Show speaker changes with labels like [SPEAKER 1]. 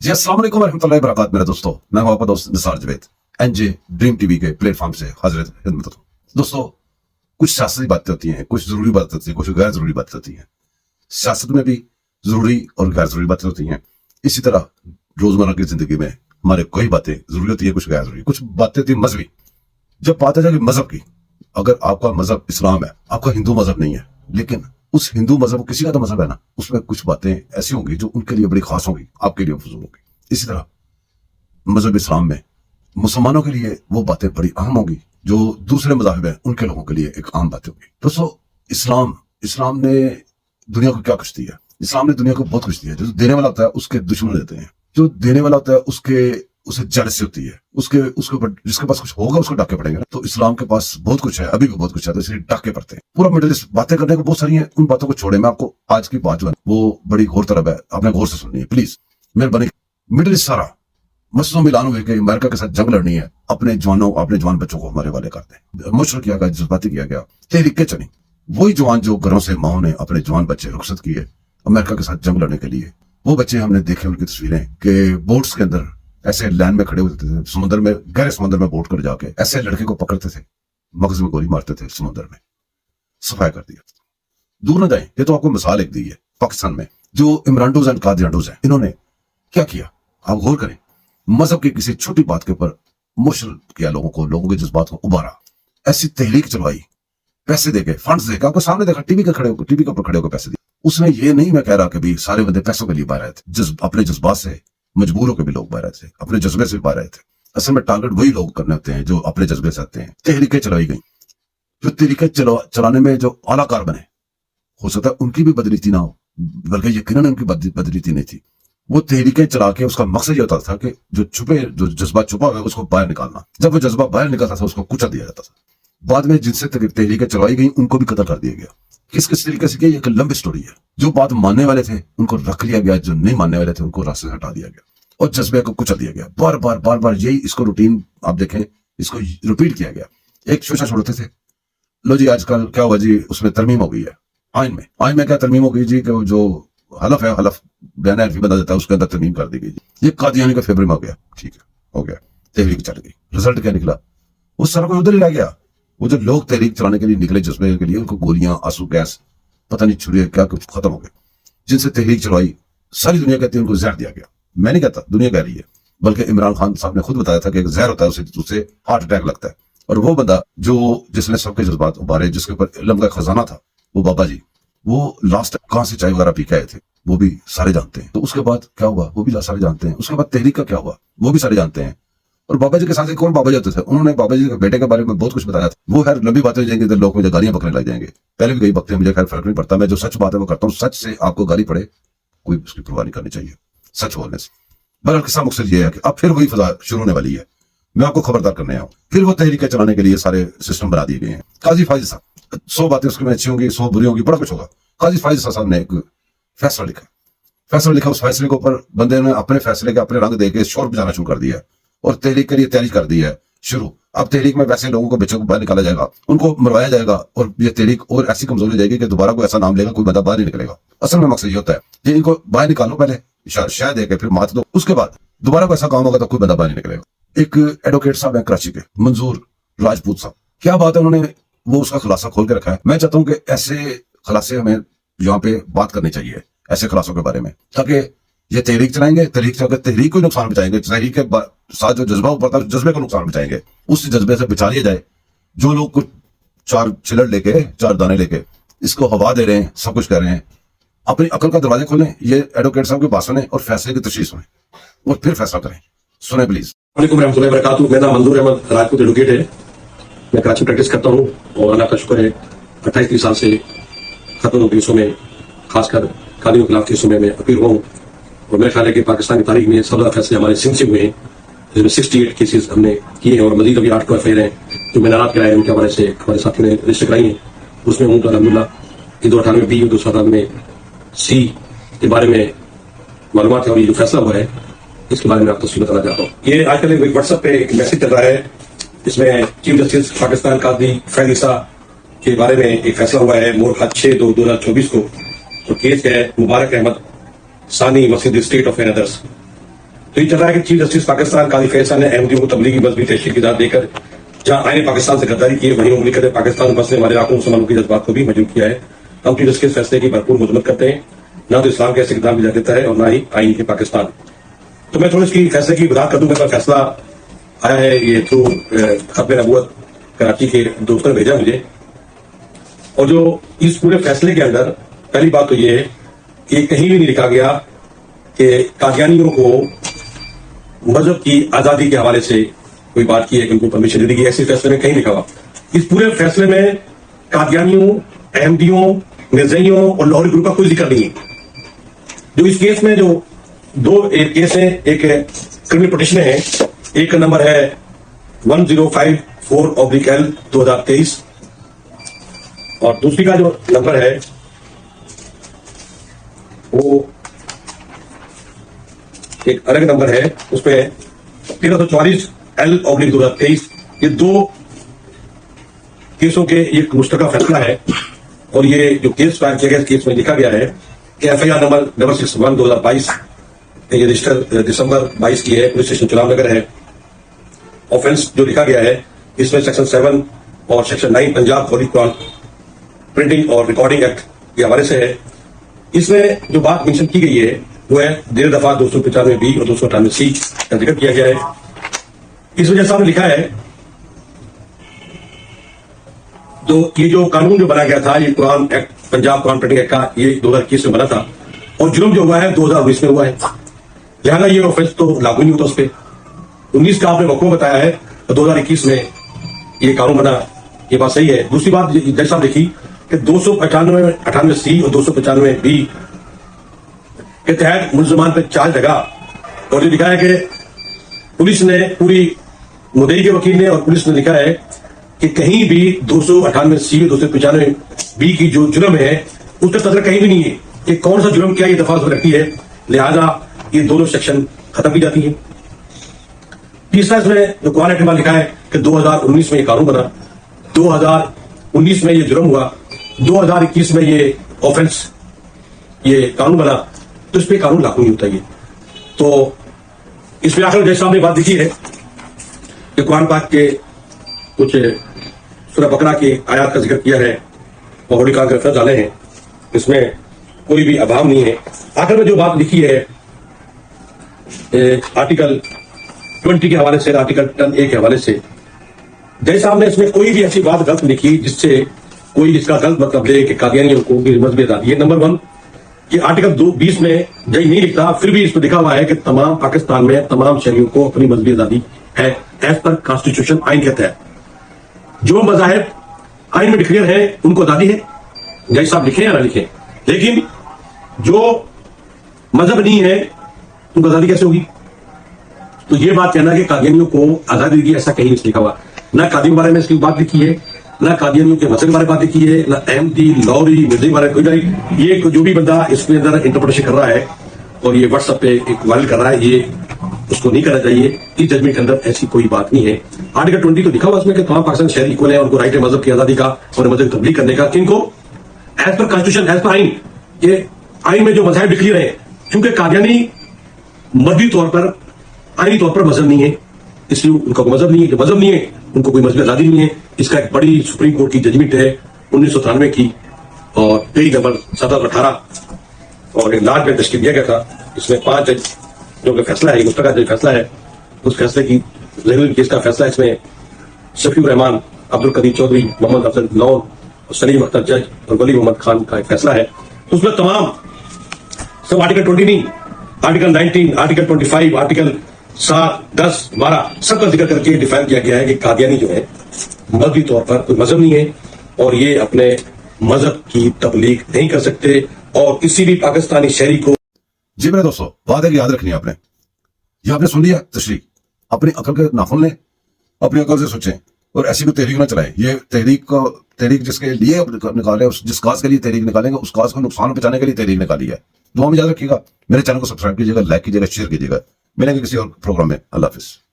[SPEAKER 1] जी अस्सलाम वालेकुम रहमतुल्लाहि व बरकातहू। मेरे दोस्तों, मैं हूं आपका दोस्त Nisar Javed NJ dream TV के प्लेटफॉर्म से हाजिर खिदमत हूं। दोस्तों, कुछ सियासी बातें होती हैं, कुछ जरूरी बातें होती हैं, कुछ गैर जरूरी बातें होती हैं। सियासत में भी जरूरी और गैर जरूरी बातें होती हैं। इसी तरह रोजमर्रा की जिंदगी में हमारे कई बातें जरूरी होती है, कुछ गैर जरूरी, कुछ बातें होती है मजहबी। जब बात आ जाएगी मजहब की, अगर आपका मजहब इस्लाम है, आपका हिंदू मजहब नहीं है, लेकिन उस हिंदू मजहब किसी का तो मजहब है ना, उसमें कुछ बातें ऐसी होंगी जो उनके लिए बड़ी खास होंगी, आपके लिए फजूल होंगी। इसी तरह मजहब इस्लाम में मुसलमानों के लिए वो बातें बड़ी अहम होंगी जो दूसरे मजाहब हैं उनके लोगों के लिए एक आम बात होगी। दोस्तों, इस्लाम ने दुनिया को क्या कुछ दिया? इस्लाम ने दुनिया को बहुत कुछ दिया। जो देने वाला होता है उसके दुश्मन देते हैं, जो देने वाला होता है उसे जेलसी होती है, उसके ऊपर जिसके पास कुछ होगा उसको डाके पड़ेंगे। तो इस्लाम के पास बहुत कुछ है, अभी भी बहुत कुछ है, तो इसलिए डाके पड़ते हैं। पूरा मिडिल ईस्ट बातें करने को बहुत सारी हैं, उन बातों को छोड़े। मैं आपको आज की बात जो है वो बड़ी गौर तरफ है, आपने गौर से सुननी है प्लीज, मेहरबानी। मिडिल ईस्ट सारा मसलों में लानू है कि अमेरिका के साथ जंग लड़नी है, अपने जवान बच्चों को हमारे वाले करते हैं। मुश्किल किया गया, जज्बाती किया गया, तहरीकें चली। वही जवान जो घरों से माओ ने अपने जवान बच्चे रुखसत किए अमेरिका के साथ जंग लड़ने के लिए, वो बच्चे हमने देखे उनकी तस्वीरें कि बोट्स के अंदर ऐसे लाइन में खड़े होते थे, समुद्र में, गहरे समुद्र में बोट कर जाके ऐसे लड़के को पकड़ते थे, मगज में गोली मारते थे, समुद्र में सफाया कर दिया। दूर न जाए, ये तो आपको मिसाल एक दी है। पाकिस्तान में जो इमरानडोज एंड कादियानडोज हैं, इन्होंने क्या किया? आप गौर करें। मजहब की किसी छोटी बात के ऊपर मुश्किल किया, लोगों के जज्बात को उबारा, ऐसी तहरीक चलवाई, पैसे देके, फंड्स देके, आपको सामने देखा, टीवी के ऊपर खड़े होकर पैसे दिए। उसने ये नहीं मैं कह रहा कि भी सारे बंदे पैसों के लिए बाहर आए थे, अपने जज्बात से मजबूर होकर भी लोग बाहर आए थे, अपने जज्बे से बाहर आए थे। असल में टारगेट वही लोग करने होते हैं जो अपने जज्बे से आते हैं। तहरीकें चलाई गई, जो तहरीकें चलाने में जो आलाकार बने, हो सकता है उनकी भी बदनीति ना हो, बल्कि यकीनन उनकी बदनीति नहीं थी। वो तहरीकें चला के उसका मकसद ये होता था कि जो जज्बा छुपा हुआ है उसको बाहर निकालना। जब वो जज्बा बाहर निकलता था उसको कुचल दिया जाता था। बाद में जिनसे तहरीकें चलाई गई उनको भी कत्ल कर दिया गया। किस तरीके से? एक लंबी स्टोरी है। जो बात मानने वाले थे उनको रख लिया गया, जो नहीं मानने वाले थे उनको रास्ते से हटा दिया गया और जज्बे को कुचल दिया गया। बार बार यही इसको रूटीन आप देखें, इसको रिपीट किया गया। एक शोशा छोड़ते थे, लो जी आजकल क्या हुआ जी, उसमें तरमीम हो गई है आइन में क्या तरमीम हो गई जी कि जो हलफ है, हलफ बयान हल्फी बना देता है, उसके अंदर तरमीम कर दी गई। ये कादियानी का फेवर में हो गया, ठीक है, हो गया, तहरीक चल गई। रिजल्ट क्या निकला? वो सारा कुछ उधर ही रह गया। वो जो लोग तहरीक चलाने के लिए निकले जज्बे के लिए, उनको गोलियां, आंसू गैस, पता नहीं छुरी क्या कुछ खत्म हो गए। जिनसे तहरीक चलवाई सारी दुनिया कहती है उनको जहर दिया गया। मैं नहीं कहता, दुनिया कह रही है, बल्कि इमरान खान साहब ने खुद बताया था कि एक जहर होता है, उससे हार्ट अटैक लगता है। और वो बंदा जिसने सबके जज्बात उबारे, जिसके ऊपर इल्म का खजाना था, वो बाबा जी, वो लास्ट कहां से चाय वगैरह पी के आए थे, वो भी सारे जानते हैं। तो उसके बाद क्या हुआ वो भी सारे जानते हैं। उसके बाद तहरीक का क्या हुआ वो भी सारे जानते हैं। और बाबा जी के साथ एक और बाबा जी होते थे, उन्होंने बाबा जी के बेटे के बारे में बहुत कुछ बताया था। वो खैर लंबी बातें हो जाएंगी तो लोग मुझे गालियां बकने लग जाएंगे। पहले भी कई बकते हैं, मुझे खैर फर्क नहीं पड़ता। मैं जो सच बात है वो करता हूँ। सच से आपको गाली पड़े, कोई उसकी परवाह नहीं करनी चाहिए सच बोलने से। बहरहाल किस्सा मकसद ये है कि अब फिर वही फजा शुरू होने वाली है। मैं आपको खबरदार करने आया हूँ। फिर वो तहरीकें चलाने के लिए सारे सिस्टम बना दिए गए हैं। काजी फाइज साहब, 100 बातें उसके में अच्छी होंगी, 100 बुरी होंगी, बड़ा कुछ होगा। काजी फाइज साहब ने एक फैसला लिखा। उस फैसले के ऊपर बंदे ने अपने फैसले के अपने रंग देके शोर बजाना शुरू कर दिया और तहरीक के लिए तैयारी कर दी है शुरू। अब तहरीक में वैसे लोगों को बच्चों को बाहर निकाला जाएगा, उनको मरवाया जाएगा और ये तहरीक और ऐसी कमजोर हो जाएगी कि दोबारा कोई ऐसा नाम लेगा, कोई बंदा बाहर नहीं निकलेगा। असल में मकसद ये होता है कि इनको बाहर निकालो, पहले शायद देके फिर मात दो, उसके बाद दोबारा कोई ऐसा काम होगा तो कोई बंदा बाहर नहीं निकलेगा। एक एडवोकेट साहब है कराची के, मंजूर राजपूत साहब, क्या बात है, उन्होंने वो उसका खुलासा खोल के रखा है। मैं चाहता हूँ कि ऐसे खुलासे हमें यहाँ पे बात करनी चाहिए, ऐसे खुलासों के बारे में, ताकि ये तहरीक चलाएंगे, तहरीक को नुकसान बचाएंगे, तहरीक के साथ जो जज्बा उभरता है जज्बे को नुकसान बचाएंगे, उस जज्बे से बचा लिया जाए। जो लोग कुछ 4 चिलड़ लेके, 4 दाने लेके इसको हवा दे रहे हैं, सब कुछ कर रहे हैं, अपनी अकल का दरवाजा खोलें, ये एडवोकेट साहब के पास सुने और फैसले की तशरीह सुने और फिर फैसला करें। सुने प्लीज।
[SPEAKER 2] वालेकुम रहमतुल्लाहि व बरकातहू। मेरा नाम मंजूर अहमद राजपूत एडवोकेट है। मैं कराची प्रैक्टिस करता हूँ और अल्लाह का शुक्र है 28-30 साल से खत्म केसों में, खासकर कादियों के खिलाफ केसों में मैं अपील हुआ हूँ। और मेरे ख्याल है कि पाकिस्तान की तारीख में 17 फैसले हमारे सिंध से हुए हैं, जिसमें 68 केसेस हमने किए हैं और मजीद अभी 8 FIR हैं जो मैंने रात कराए, उनके हवाले से हमारे साथियों ने रजिस्टर कराई हैं। उसमें हूँ तो अलहमदुलिल्लाह 298B और 298C के बारे में मालूमात है और ये जो फैसला हुआ है इसके बारे में आपको तफसील बताना चाहता हूँ। ये आजकल एक व्हाट्सएप पे एक मैसेज चल रहा है, इसमें चीफ जस्टिस पाकिस्तान कादी फैज ईसा के बारे में एक फैसला हुआ है मोरखा 6/2/2024 को। और केस है मुबारक अहमद सानी मस्जिद स्टेट ऑफ एनदर्स। तो ये चल रहा है कि चीफ जस्टिस पाकिस्तान काजी फैसल ने अहमदियों को तबलीगी मजहबी तशरीह की इजाजत देकर जहां आईने पाकिस्तान से गद्दारी की है, वहीं मुमलिकत पाकिस्तान बसने वाले इलाकों मुसलमानों के जज्बात को भी मजबूर किया है। हम चीफ जस्टिस के फैसले की भरपूर मजम्मत करते हैं। ना तो इस्लाम के ऐसे किताब इजाजत देता है और ना ही आईन के पाकिस्तान। तो मैं थोड़ा इसकी फैसले की वजाहत कर दूं। मेरा फैसला आया है ये थ्रू खत्म नबूवत कराची के दोस्तों ने भेजा मुझे। और जो इस पूरे फैसले के अंदर पहली बात तो ये है कि कहीं भी नहीं लिखा गया कि कादियानियों को मजहब की आजादी के हवाले से कोई बात की है कि उनको परमिशन दे दी। ऐसे फैसले में कहीं लिखा हुआ। इस पूरे फैसले में कादियानियों, अहमदियों, मिर्जइयों और लाहौरी ग्रुप का कोई जिक्र नहीं है। जो इस केस में जो दो केस है, एक क्रिमिनल पिटीशन है, एक नंबर है 1054/L 2023 और दूसरी का जो नंबर है वो एक अलग नंबर है, उसमें 1344/L/2023। ये दो केसों के एक मुश्तरका फैसला है। और ये जो केस फाइल किया गया, इस केस में लिखा गया है कि FIR नंबर 61/2022 ये रजिस्टर दिसंबर 22 की है, पुलिस स्टेशन चुनाव नगर है। ऑफेंस जो लिखा गया है इसमें सेक्शन 7 और सेक्शन 9 पंजाब होली कुरान प्रिंटिंग और रिकॉर्डिंग एक्ट के हवाले से है। इसमें जो बात मेंशन की गई है वो है 1.5 दफा 295B और 298C का जिक्र किया गया है। इस वजह से आपने लिखा है तो ये जो कानून जो बना गया था, ये Quran act, Punjab Quran printing act का, ये 2021 में बना था और जुर्म जो हुआ है 2019 में हुआ है। लिहाजा ये ऑफेंस तो लागू नहीं होता उस पर। 19 का आपने वक़्फ़ा बताया है तो 2021 में ये कानून बना, ये बात सही है। दूसरी बात जैसा आप देखी कि 298C और 295B के तहत मुलजमान पर चार्ज लगा और जो लिखा है कि पुलिस ने पूरी मुद्दई के वकील ने और पुलिस ने लिखा है कि कहीं भी 298C और 295B की जो जुर्म है उसका तज़किरा कहीं भी नहीं है कि कौन सा जुर्म क्या ये दफा उसमें रखती है। लिहाजा ये दोनों सेक्शन खत्म की जाती है। तीसरा इसमें जो कुरान एक्ट में लिखा है कि 2019 में ये कानून बना, 2019 में ये जुर्म हुआ, 2021 में ये ऑफेंस ये कानून बना, तो इस पर कानून लागू नहीं होता। ये तो इसमें आखिर जैसा आपने बात देखी है कि कुरान पाक के कुछ सूरह बकरा की आयत का जिक्र किया है और होली का लफ्ज़ डाले हैं, इसमें कोई भी अभाव नहीं है। आखिर में जो बात लिखी है आर्टिकल 20 के हवाले से, आर्टिकल 10A के हवाले से, जैसा आपने इसमें कोई भी ऐसी बात गलत लिखी जिससे कोई इसका गलत मतलब ले कि कादियानियों को मजहबी आजादी है। नंबर 1 ये आर्टिकल 220 में जय नहीं लिखता, फिर भी इसमें लिखा हुआ है कि तमाम पाकिस्तान में तमाम शहरियों को अपनी मजहबी आजादी है एज पर कॉन्स्टिट्यूशन, आइन के तहत। जो मज़ाहिब आइन में डिक्लेयर है उनको आजादी है, जैसा आप लिखें या ना लिखें। लेकिन जो मजहब नहीं है उनको आजादी कैसे होगी? तो ये बात कहना कि कादियानियों को आजादी दी, ऐसा कहीं नहीं लिखा हुआ। ना कादियों के बारे में इसकी बात लिखी है, ना कादियानियों के मसले के बारे में बात लिखी है, ना अहमदी, लाहौरी, मिर्ज़ी के बारे में कोई नहीं। ये जो भी बंदा इसके अंदर इंटरप्रिटेशन कर रहा है और ये व्हाट्सएप पे एक वायरल कर रहा है, ये उसको नहीं करना चाहिए। इस जजमेंट के अंदर ऐसी कोई बात नहीं है। आर्टिकल 20 तो लिखा हुआ उसमें कि तमाम पाकिस्तान शहरी इक्वल है, उनको राइट है मजहब की आजादी का और मजहब की तब्लीग करने का। किनको? As per constitution, as per आइन। ये आइन में जो मज़ाहिब डिक्लेयर है, क्योंकि कादियानी मजहबी तौर पर, आईनी तौर पर मजहब नहीं है, इसलिए उनका कोई मजहब नहीं है। जो मजहब नहीं है उनको कोई मजहबी आजादी नहीं है। इसका एक बड़ी सुप्रीम कोर्ट की जजमेंट है 1993 की और पेज नंबर 17/18 और एक लार्ज बेंच तश्कील दिया गया था। इसमें 5 जज जो फैसला है, मुस्तका जो फैसला है, उस फैसले की रेगुलर केस का फैसला इसमें शफीउर रहमान, अब्दुल कदीर चौधरी, मोहम्मद अफजल लॉन, सलीम अख्तर जज और वली मोहम्मद खान का एक फैसला है। उसमें तमाम सब आर्टिकल 20 नहीं, आर्टिकल 19, आर्टिकल 25, आर्टिकल 7, 10, 12 सबका जिक्र करके डिफाइन किया गया है कि कादियानी जो है मजहबी तौर पर कोई मजहब नहीं है और ये अपने मजहब की तबलीग नहीं कर सकते और किसी भी पाकिस्तानी शहरी को।
[SPEAKER 1] जी मेरे दोस्तों, बात है कि याद रखनी है आपने, ये आपने सुन लिया तशरीह, अपनी अकल के नाखून लें, अपनी अकल से सोचें और ऐसी कोई तहरीक ना चलाएं। ये तहरीक जिसके लिए निकाले, जिस काज के लिए तहरीक निकालेंगे, उस काज को नुकसान पहुंचाने के लिए तहरीक निकाली है। दुआ में याद रखिएगा। मेरे चैनल को सब्सक्राइब कीजिएगा, लाइक कीजिएगा, शेयर कीजिएगा। मिलेंगे किसी और प्रोग्राम में। अल्लाह हाफिज।